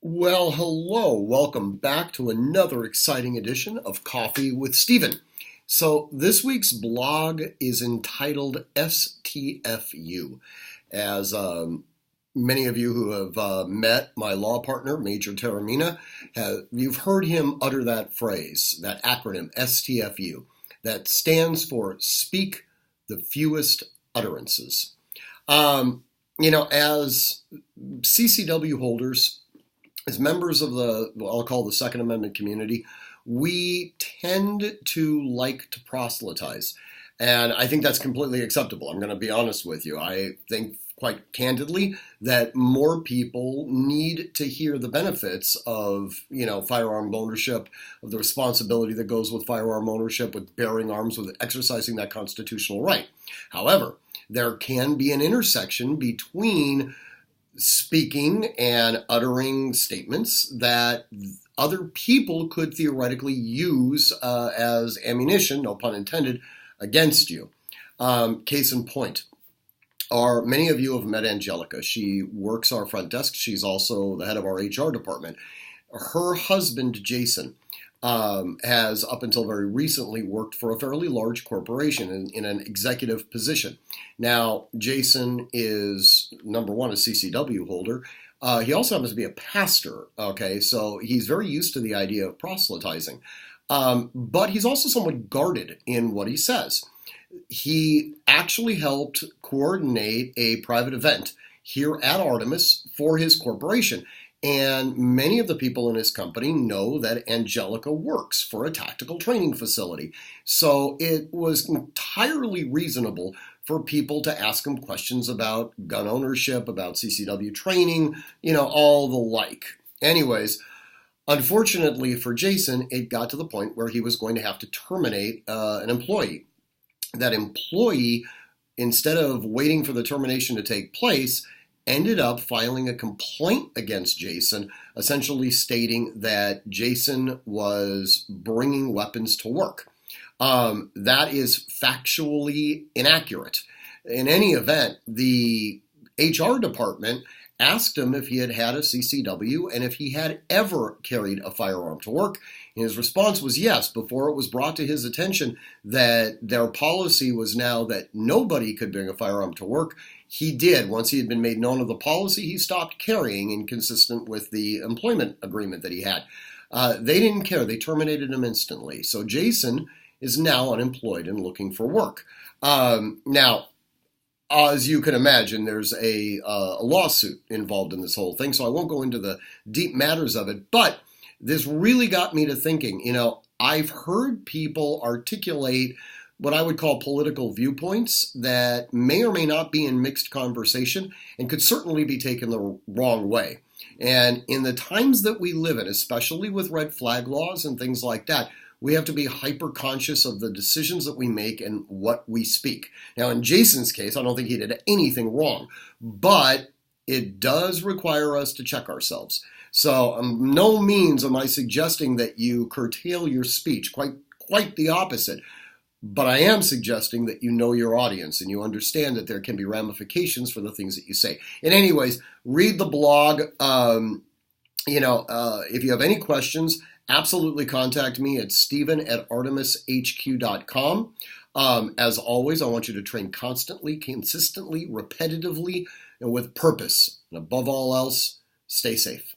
Well, hello. Welcome back to another exciting edition of Coffee with Stephen. So, this week's blog is entitled STFU. As many of you who have met my law partner, Major Taramina, you've heard him utter that phrase, that acronym, STFU, that stands for Speak the Fewest Utterances. As CCW holders, as members of what I'll call the Second Amendment community, we tend to like to proselytize. And I think that's completely acceptable. I'm going to be honest with you. I think quite candidly that more people need to hear the benefits of, firearm ownership, of the responsibility that goes with firearm ownership, with bearing arms, with exercising that constitutional right. However, there can be an intersection between speaking and uttering statements that other people could theoretically use as ammunition, no pun intended, against you. Case in point, many of you have met Angelica. She works our front desk. She's also the head of our HR department. Her husband, Jason, has up until very recently worked for a fairly large corporation in an executive position. Now, Jason is, number one, a CCW holder. He also happens to be a pastor, okay? So he's very used to the idea of proselytizing. But he's also somewhat guarded in what he says. He actually helped coordinate a private event here at Artemis for his corporation. And many of the people in his company know that Angelica works for a tactical training facility. So it was entirely reasonable for people to ask him questions about gun ownership, about CCW training, all the like. Anyways, unfortunately for Jason, it got to the point where he was going to have to terminate an employee. That employee, instead of waiting for the termination to take place, ended up filing a complaint against Jason, essentially stating that Jason was bringing weapons to work. That is factually inaccurate. In any event, the HR department asked him if he had had a CCW and if he had ever carried a firearm to work. And his response was yes, before it was brought to his attention that their policy was now that nobody could bring a firearm to work. He did. Once he had been made known of the policy, he stopped carrying, inconsistent with the employment agreement that he had. They didn't care. They terminated him instantly. So Jason is now unemployed and looking for work. Now, as you can imagine, there's a lawsuit involved in this whole thing, so I won't go into the deep matters of it, but this really got me to thinking. I've heard people articulate what I would call political viewpoints that may or may not be in mixed conversation and could certainly be taken the wrong way. And in the times that we live in, especially with red flag laws and things like that, we have to be hyper conscious of the decisions that we make and what we speak. Now, in Jason's case, I don't think he did anything wrong, but it does require us to check ourselves. So, no means am I suggesting that you curtail your speech. Quite the opposite. But I am suggesting that you know your audience and you understand that there can be ramifications for the things that you say. And anyways, read the blog. If you have any questions, absolutely contact me at stephen@artemishq.com. As always, I want you to train constantly, consistently, repetitively, and with purpose. And above all else, stay safe.